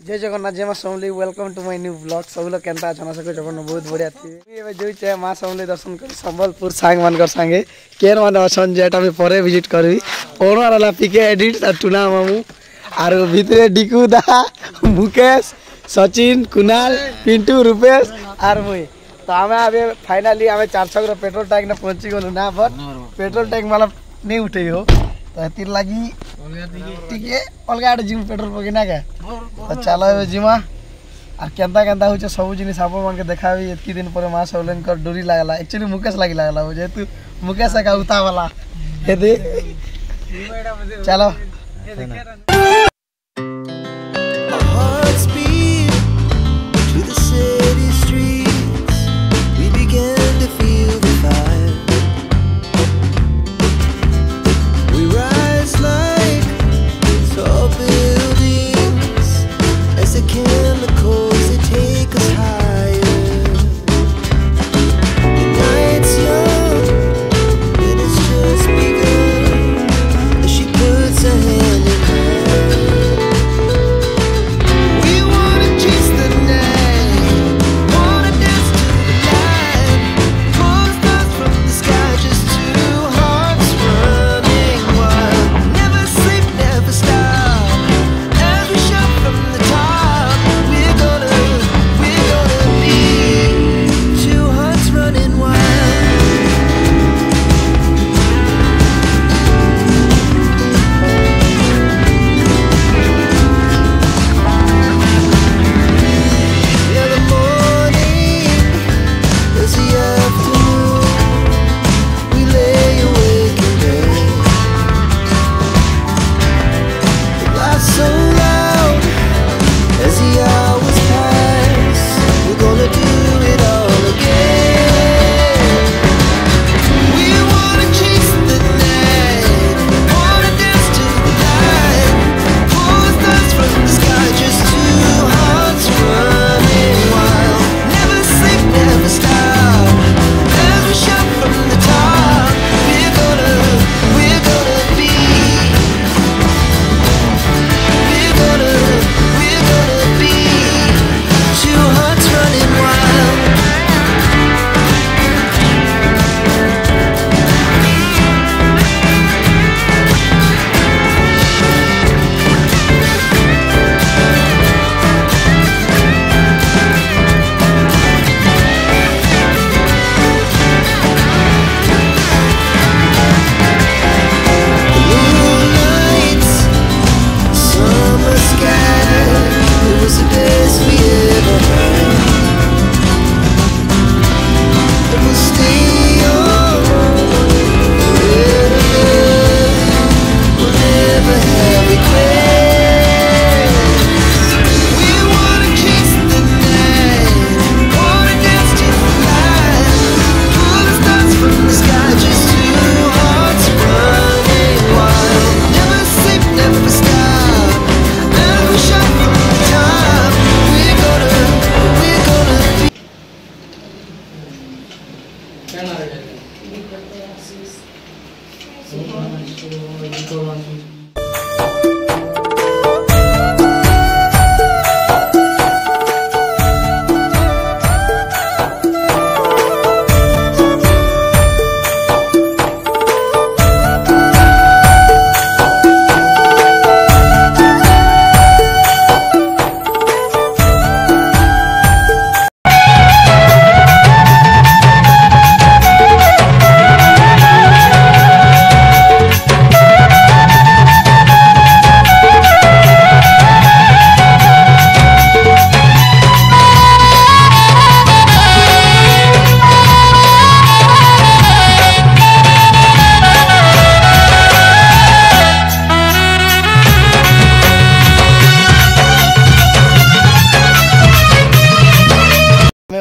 जय जगन्नाथ जय माँ Samali welcome to my new blog सब लोग केनता अच्छा सको जगन बहुत बढ़िया थी जो माँ समली दर्शन कर संबलपुर सांग मान संगे केन मान अच्छा जेटा मैं पर विजिट करी ओनर पिके एडिट टूना मामू आर भितर डिकू दा मुकेश सचिन कुणाल पिंटू रूपेश आर मुई तो आम फाइनाली आम 400 पेट्रोल टैंक पहुंची गलु ना बट पेट्रोल टैंक मतलब नहीं उठे हो तो लगी टिके अलग आड़े जिम पेट्रोल पकेना क्या तो चलो जिमा और केनता केनता हो सब जिन आप मन के देखा एतकी दिन पर माँ सबलेन डोरी लगला एक्चुअली मुकेश लगी लगला जेहेतु मुकेश का उता वाला चलो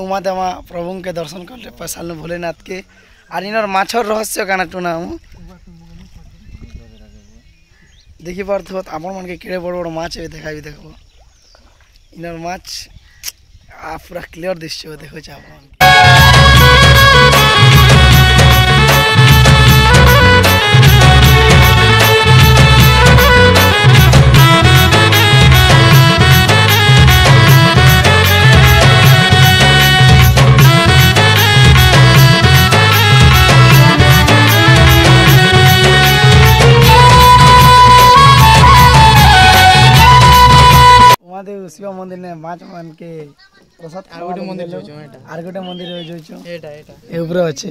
उमा प्रभु के दर्शन कर पैसा भोलेनाथ के आर इन माछर रहस्य काना टूना देखी पार्थ आप मन के केड़े बड़ बड़ माछ देखा भी देखो इन माछ पूरा क्लियर दृश्य देखो आप महादेव शिव मंदिर ने माछ मान के प्रसाद আর গোটে মন্দির যাইছো এটা आर गोटे मंदिर जाइछो এটা এটা ए ऊपर अच्छे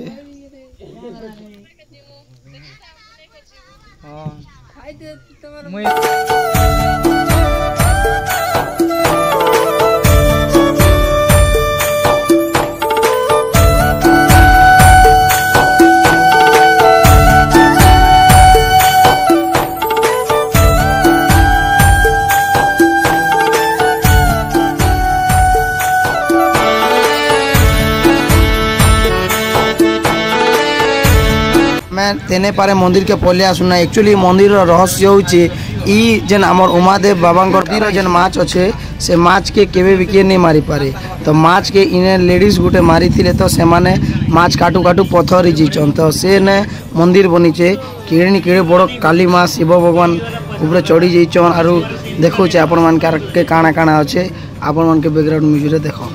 হ্যাঁ মুই मैं तेने पारे मंदिर के पहले आसुना एक्चुअली मंदिर रहस्य होची ई जेन हमर उमादेव बाबा मंदिर जेन माछ अच्छे से माछ के केवे भी किए नहीं मारी पारे तो माछ के इने लेडीज गुटे मारी थिले तो से माने माछ काटू काटू पथर जीचन तो से ने मंदिर बनीचे केड़े केड़े बड़ काली माँ शिव भगवान ऊपर चढ़ी जाइछन आरु देखो आपण मान के काना काना अच्छे आपण मान के बैकग्राउंड म्यूजिक रे देखो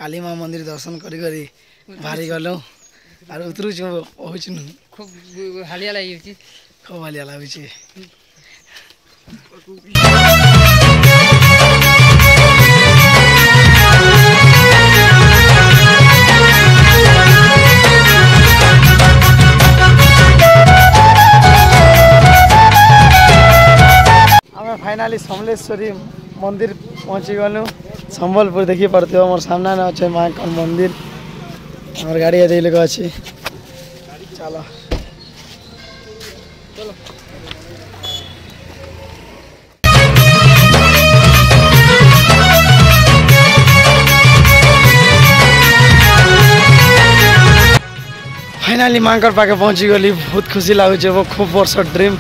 काली माँ मंदिर दर्शन करी करी भारी गलो आर उतरू पहुँचनु খুব হালিয়া লাগিছে खूब हालिया लगुचे आमे फाइनाली समलेश्वरी मंदिर पहुँची गलु संबलपुर देखी पड़ते हो मोर सामने न अच्छे माँ का मंदिर और गाड़ी आ लोग अच्छे चलो फाइनाली माँ पाखे पहुँची गली बहुत खुशी लगुच वो खूब वर्ष ड्रीम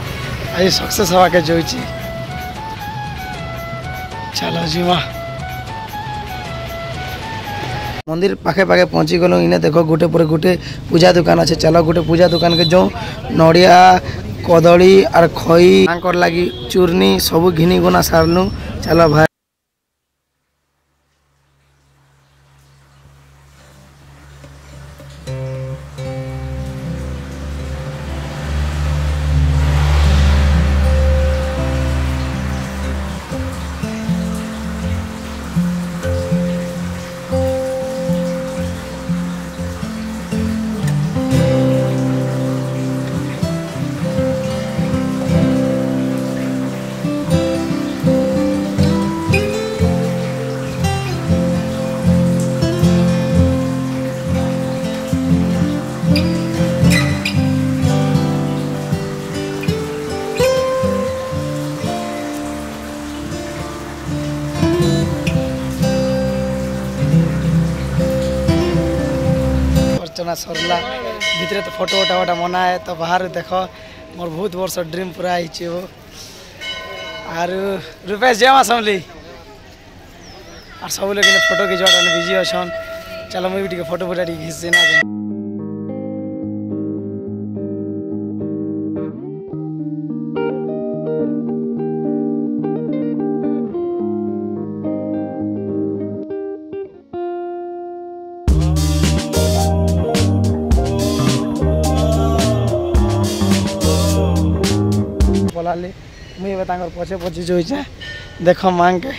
आज सक्सेस हवा के जो चलो जीवा मंदिर पाखे पाखे पहुँची गलु इने देखो गोटे पर गोटे पूजा दुकान अच्छे चलो गोटे पूजा दुकान के जो नड़िया कदली और खई आंकर लगी चूर्णी सब घिनी गुना सारनु चलो भाई अर्चना सरला भितर तो फोटो वोटा वोटा मना है तो बाहर देखो मोर बहुत वर्ष ड्रीम पूरा हो वो आर रूपेश जय माँ समली और सब लोग फोटो खींचवा बिजी अच्छन चलो मुझे भी फोटो फोटा खींच देना मुझे पछे पछे जो देख मांग के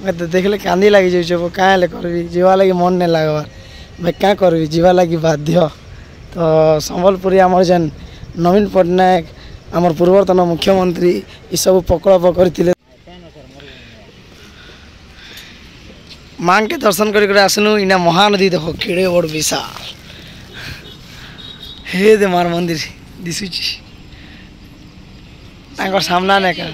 मैं तो देखले कांदी लगी जाइए वो क्या करबी जीवा लगी मन नहीं लगवार मैं क्या करबी जीवा लगी बाध्य तो संबलपुरी आमर जेन नवीन पट्टनायक आमर पूर्वतन मुख्यमंत्री ये सब पकड़ पकड़ मांग के दर्शन कर आसनु इना महानदी देखो केड़े बड़ विशाल हे दे मार मंदिर दिशुची सामना ने का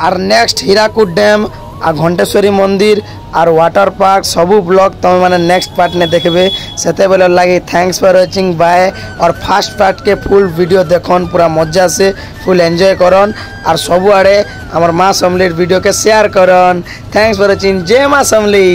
আর নেক্সট হীরাকুদ ড্যাম আর ঘণ্টেশ্বরী মন্দির আর ওয়াটার পার্ক সবু ব্লগ তুমি মানে নেক্সট পার্ট নে দেখবে সেতেবেলে লাগি থ্যাঙ্কস ফর ওয়াচিং বাय और ফার্স্ট পার্ট के ফুল ভিডিও দেখুন পুরা মজা से ফুল এনজয় করন আর সবু আড়ে আমার মা সমলির ভিডিও কে শেয়ার করন থ্যাঙ্কস ফর ওয়াচিং জয় মা সমলি।